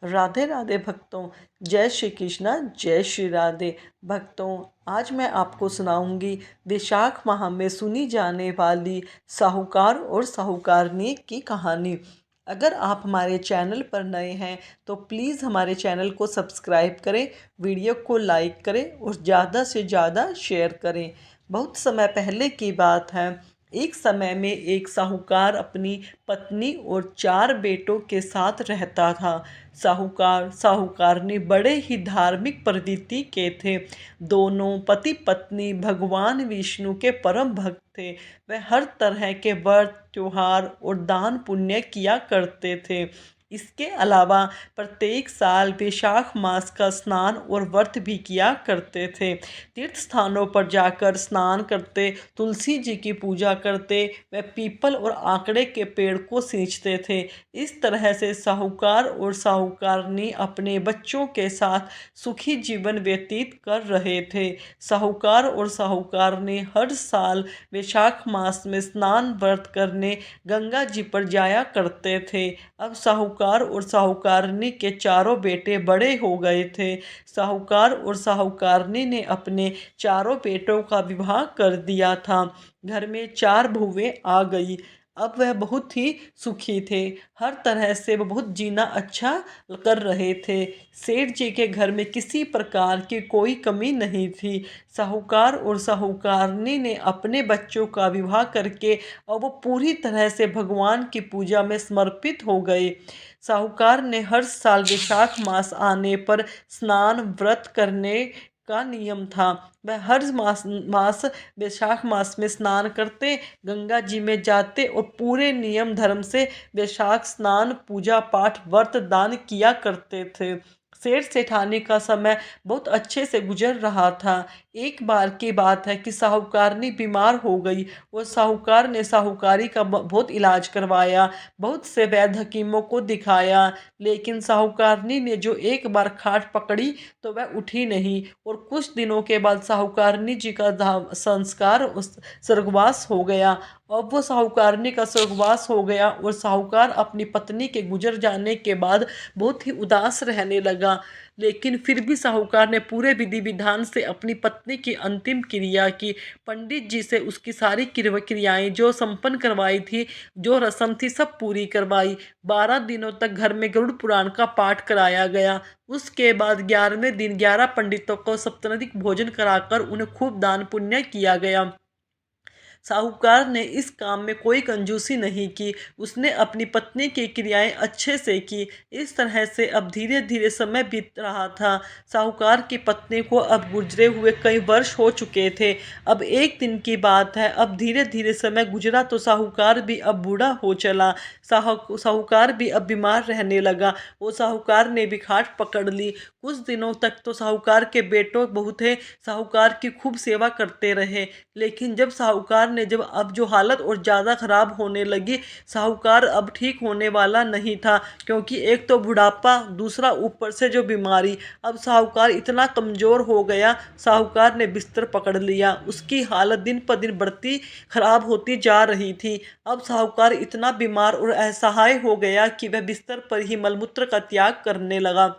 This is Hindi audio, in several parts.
राधे राधे भक्तों। जय श्री कृष्णा, जय श्री राधे भक्तों। आज मैं आपको सुनाऊंगी वैशाख माह में सुनी जाने वाली साहूकार और साहूकारनी की कहानी। अगर आप हमारे चैनल पर नए हैं तो प्लीज़ हमारे चैनल को सब्सक्राइब करें, वीडियो को लाइक करें और ज़्यादा से ज़्यादा शेयर करें। बहुत समय पहले की बात है। एक समय में एक साहूकार अपनी पत्नी और 4 बेटों के साथ रहता था। साहूकार साहूकारनी बड़े ही धार्मिक प्रवृत्ति के थे। दोनों पति पत्नी भगवान विष्णु के परम भक्त थे। वे हर तरह के व्रत त्योहार और दान पुण्य किया करते थे। इसके अलावा प्रत्येक साल वैशाख मास का स्नान और व्रत भी किया करते थे। तीर्थ स्थानों पर जाकर स्नान करते, तुलसी जी की पूजा करते, वे पीपल और आंकड़े के पेड़ को सींचते थे। इस तरह से साहूकार और साहूकारनी अपने बच्चों के साथ सुखी जीवन व्यतीत कर रहे थे। साहूकार और साहूकारनी हर साल वैशाख मास में स्नान व्रत करने गंगा जी पर जाया करते थे। अब साहूकार और साहूकारनी के चारों बेटे बड़े हो गए थे। साहूकार और साहूकारनी ने अपने चारों बेटों का विवाह कर दिया था। घर में 4 बहुएं आ गई। अब वह बहुत ही सुखी थे। हर तरह से वह बहुत जीना अच्छा कर रहे थे। सेठ जी के घर में किसी प्रकार की कोई कमी नहीं थी। साहूकार और साहूकारनी ने अपने बच्चों का विवाह करके और वो पूरी तरह से भगवान की पूजा में समर्पित हो गए। साहूकार ने हर साल वैशाख मास आने पर स्नान व्रत करने का नियम था। वह हर मास वैशाख मास में स्नान करते, गंगा जी में जाते और पूरे नियम धर्म से वैशाख स्नान पूजा पाठ व्रत दान किया करते थे। सेठ सेठानी का समय बहुत अच्छे से गुजर रहा था। एक बार की बात है कि साहूकारनी बीमार हो गई और साहूकार ने साहूकारी का बहुत इलाज करवाया, बहुत से वैद्य हकीमों को दिखाया, लेकिन साहूकारनी ने जो एक बार खाट पकड़ी तो वह उठी नहीं। और कुछ दिनों के बाद साहूकारनी जी का संस्कार स्वर्गवास हो गया। अब वो साहूकारनी का स्वर्गवास हो गया और साहूकार अपनी पत्नी के गुजर जाने के बाद बहुत ही उदास रहने लगा। लेकिन फिर भी साहूकार ने पूरे विधि विधान से अपनी पत्नी की अंतिम क्रिया की। पंडित जी से उसकी सारी क्रियाएं जो संपन्न करवाई थी, जो रस्म थी, सब पूरी करवाई। 12 दिनों तक घर में गरुड़ पुराण का पाठ कराया गया। उसके बाद 11वें दिन 11 पंडितों को सप्तनदिक भोजन कराकर उन्हें खूब दान पुण्य किया गया। साहूकार ने इस काम में कोई कंजूसी नहीं की। उसने अपनी पत्नी की क्रियाएं अच्छे से की। इस तरह से अब धीरे धीरे समय बीत रहा था। साहूकार की पत्नी को अब गुजरे हुए कई वर्ष हो चुके थे। अब एक दिन की बात है। अब धीरे धीरे समय गुजरा तो साहूकार भी अब बूढ़ा हो चला। साहूकार भी अब बीमार रहने लगा। वो साहूकार ने भी खाट पकड़ ली। कुछ दिनों तक तो साहूकार के बेटों बहू थे, साहूकार की खूब सेवा करते रहे। लेकिन जब साहूकार ने जब अब जो हालत और ज़्यादा ख़राब होने लगी, साहूकार अब ठीक होने वाला नहीं था। क्योंकि एक तो बुढ़ापा, दूसरा ऊपर से जो बीमारी। अब साहूकार इतना कमज़ोर हो गया, साहूकार ने बिस्तर पकड़ लिया। उसकी हालत दिन पर दिन बढ़ती खराब होती जा रही थी। अब साहूकार इतना बीमार और असहाय हो गया कि वह बिस्तर पर ही मलमूत्र का त्याग करने लगा।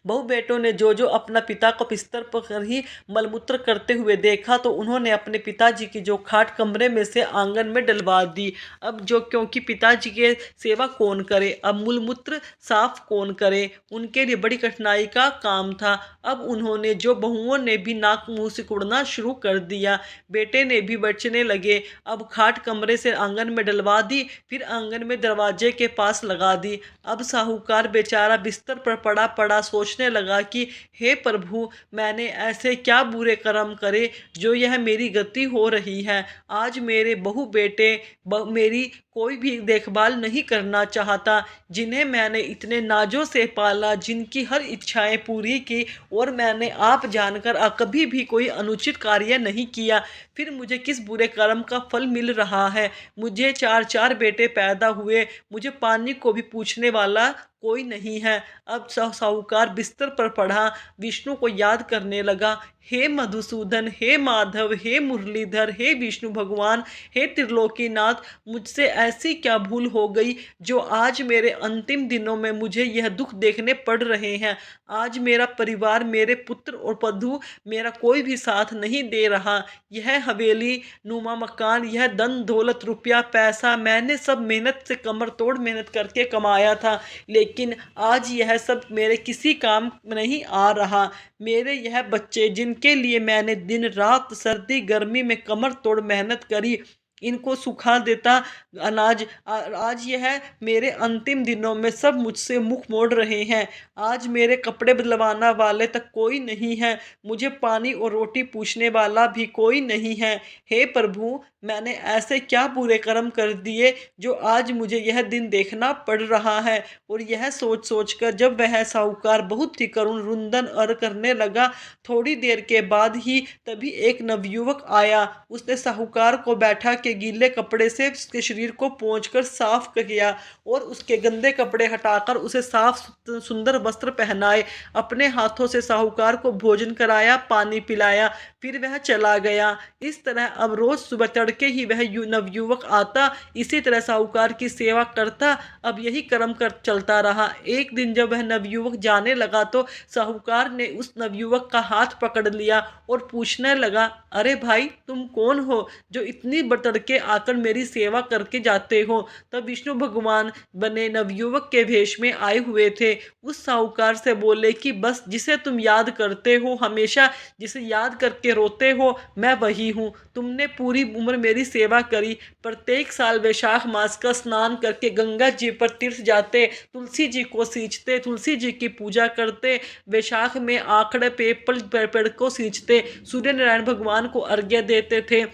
बहु बेटों ने जो जो अपना पिता को बिस्तर पर ही मलमूत्र करते हुए देखा तो उन्होंने अपने पिताजी की जो खाट कमरे में से आंगन में डलवा दी। अब जो क्योंकि पिताजी के सेवा कौन करे, अब मूलमूत्र साफ कौन करे, उनके लिए बड़ी कठिनाई का काम था। अब उन्होंने जो बहुओं ने भी नाक मुंह सिकुड़ना शुरू कर दिया, बेटे ने भी बचने लगे। अब खाट कमरे से आंगन में डलवा दी, फिर आंगन में दरवाजे के पास लगा दी। अब साहूकार बेचारा बिस्तर पर पड़ा पड़ा सोचने लगा कि हे प्रभु, मैंने ऐसे क्या बुरे कर्म करे जो यह मेरी गति हो रही है। आज मेरे बहू बेटे मेरी कोई भी देखभाल नहीं करना चाहता, जिन्हें मैंने इतने नाजों से पाला, जिनकी हर इच्छाएं पूरी की, और मैंने आप जानकर कभी भी कोई अनुचित कार्य नहीं किया। फिर मुझे किस बुरे कर्म का फल मिल रहा है। मुझे 4 बेटे पैदा हुए, मुझे पानी को भी पूछने वाला कोई नहीं है। अब साहूकार बिस्तर पर पड़ा विष्णु को याद करने लगा। हे मधुसूदन, हे माधव, हे मुरलीधर, हे विष्णु भगवान, हे त्रिलोकीनाथ, मुझसे ऐसी क्या भूल हो गई जो आज मेरे अंतिम दिनों में मुझे यह दुख देखने पड़ रहे हैं। आज मेरा परिवार, मेरे पुत्र और बधू, मेरा कोई भी साथ नहीं दे रहा। यह हवेली नुमा मकान, यह धन दौलत, रुपया पैसा, मैंने सब मेहनत से कमर तोड़ मेहनत करके कमाया था, लेकिन आज यह सब मेरे किसी काम नहीं आ रहा। मेरे यह बच्चे जिनके लिए मैंने दिन रात सर्दी गर्मी में कमर तोड़ मेहनत करी, इनको सुखा देता अनाज, आज यह मेरे अंतिम दिनों में सब मुझसे मुख मोड़ रहे हैं। आज मेरे कपड़े बदलवाना वाले तक कोई नहीं है, मुझे पानी और रोटी पूछने वाला भी कोई नहीं है। हे प्रभु, मैंने ऐसे क्या बुरे कर्म कर दिए जो आज मुझे यह दिन देखना पड़ रहा है। और यह सोच सोच कर जब वह साहूकार बहुत ही करुण रुंदन और करने लगा, थोड़ी देर के बाद ही तभी एक नवयुवक आया। उसने साहूकार को बैठा के गीले कपड़े से उसके शरीर को पोंछकर साफ किया और उसके गंदे कपड़े हटाकर उसे साफ सुंदर वस्त्र पहनाए। अपने हाथों से साहूकार को भोजन कराया, पानी पिलाया, फिर वह चला गया। इस तरह अब रोज सुबह तड़के ही वह नवयुवक आता, इसी तरह साहूकार की सेवा करता। अब यही कर्म कर चलता रहा। एक दिन जब वह नवयुवक जाने लगा तो साहूकार ने उस नवयुवक का हाथ पकड़ लिया और पूछने लगा, अरे भाई, तुम कौन हो जो इतनी तड़के आकर मेरी सेवा करके जाते हो। तब विष्णु भगवान बने नवयुवक के वेश में आए हुए थे। उस साहूकार से बोले कि बस जिसे तुम याद करते हो, हमेशा जिसे याद करके रोते हो, मैं वही हूँ। तुमने पूरी उम्र मेरी सेवा करी। प्रत्येक साल वैशाख मास का स्नान करके गंगा जी पर तीर्थ जाते, तुलसी जी को सींचते, तुलसी जी की पूजा करते, वैशाख में आखड़े पीपल पेड़ को सींचते, सूर्य नारायण भगवान को अर्घ्य देते थे।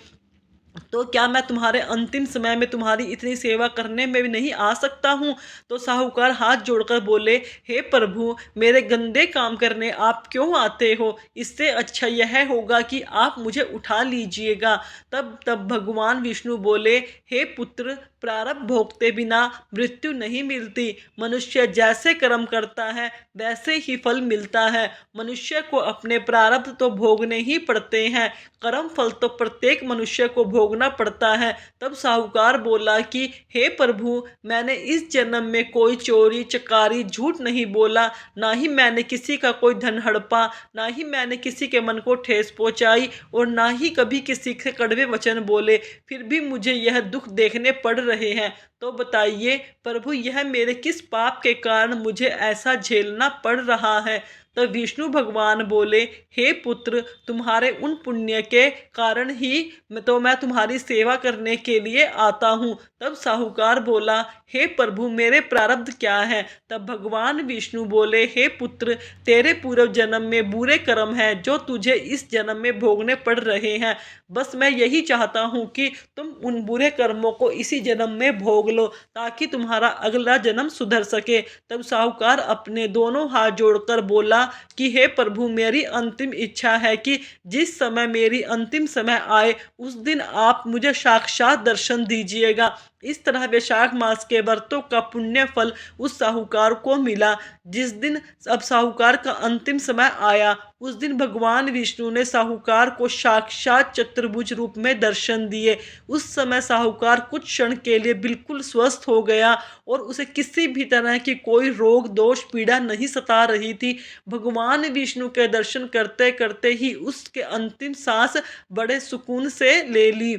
तो क्या मैं तुम्हारे अंतिम समय में तुम्हारी इतनी सेवा करने में भी नहीं आ सकता हूँ। तो साहूकार हाथ जोड़कर बोले, हे प्रभु, मेरे गंदे काम करने आप क्यों आते हो। इससे अच्छा यह होगा कि आप मुझे उठा लीजिएगा। तब भगवान विष्णु बोले, हे पुत्र, प्रारब्ध भोगते बिना मृत्यु नहीं मिलती। मनुष्य जैसे कर्म करता है वैसे ही फल मिलता है। मनुष्य को अपने प्रारब्ध तो भोगने ही पड़ते हैं, कर्म फल तो प्रत्येक मनुष्य को भोगना पड़ता है। तब साहूकार बोला कि हे प्रभु, मैंने इस जन्म में कोई चोरी चकारी झूठ नहीं बोला, ना ही मैंने किसी का कोई धन हड़पा, ना ही मैंने किसी के मन को ठेस पहुंचाई, और ना ही कभी किसी से कड़वे वचन बोले। फिर भी मुझे यह दुख देखने पड़ रहे हैं। तो बताइए प्रभु, यह मेरे किस पाप के कारण मुझे ऐसा झेलना पड़ रहा है। तो विष्णु भगवान बोले, हे पुत्र, तुम्हारे उन पुण्य के कारण ही मैं तुम्हारी सेवा करने के लिए आता हूँ। तब साहूकार बोला, हे प्रभु, मेरे प्रारब्ध क्या है। तब भगवान विष्णु बोले, हे पुत्र, तेरे पूर्व जन्म में बुरे कर्म हैं जो तुझे इस जन्म में भोगने पड़ रहे हैं। बस मैं यही चाहता हूँ कि तुम उन बुरे कर्मों को इसी जन्म में भोग लो, ताकि तुम्हारा अगला जन्म सुधर सके। तब साहूकार अपने दोनों हाथ जोड़कर बोला कि हे प्रभु, मेरी अंतिम इच्छा है कि जिस समय मेरी अंतिम समय आए उस दिन आप मुझे साक्षात दर्शन दीजिएगा। इस तरह वैशाख मास के व्रतों का पुण्य फल उस साहूकार को मिला। जिस दिन अब साहूकार का अंतिम समय आया, उस दिन भगवान विष्णु ने साहूकार को साक्षात चतुर्भुज रूप में दर्शन दिए। उस समय साहूकार कुछ क्षण के लिए बिल्कुल स्वस्थ हो गया और उसे किसी भी तरह की कोई रोग दोष पीड़ा नहीं सता रही थी। भगवान विष्णु के दर्शन करते करते ही उसके अंतिम सांस बड़े सुकून से ले ली।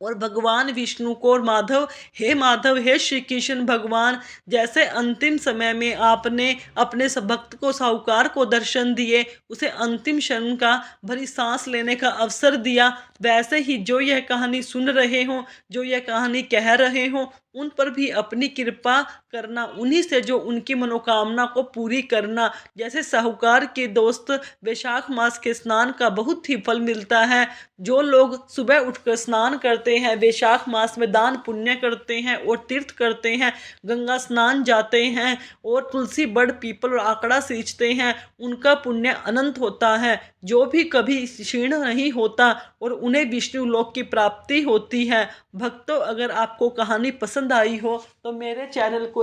और भगवान विष्णु को माधव, हे माधव, हे श्री कृष्ण भगवान, जैसे अंतिम समय में आपने अपने भक्त को साहूकार को दर्शन दिए, उसे अंतिम क्षण का भरी सांस लेने का अवसर दिया, वैसे ही जो यह कहानी सुन रहे हों, जो यह कहानी कह रहे हों, उन पर भी अपनी कृपा करना, उन्हीं से जो उनकी मनोकामना को पूरी करना। जैसे साहूकार के दोस्त वैशाख मास के स्नान का बहुत ही फल मिलता है। जो लोग सुबह उठकर स्नान करते हैं, वैशाख मास में दान पुण्य करते हैं और तीर्थ करते हैं, गंगा स्नान जाते हैं और तुलसी बड़ पीपल और आकड़ा सींचते हैं, उनका पुण्य अनंत होता है, जो भी कभी क्षीण नहीं होता और उन्हें विष्णु लोक की प्राप्ति होती है। भक्तों, अगर आपको कहानी पसंद आई हो तो मेरे चैनल को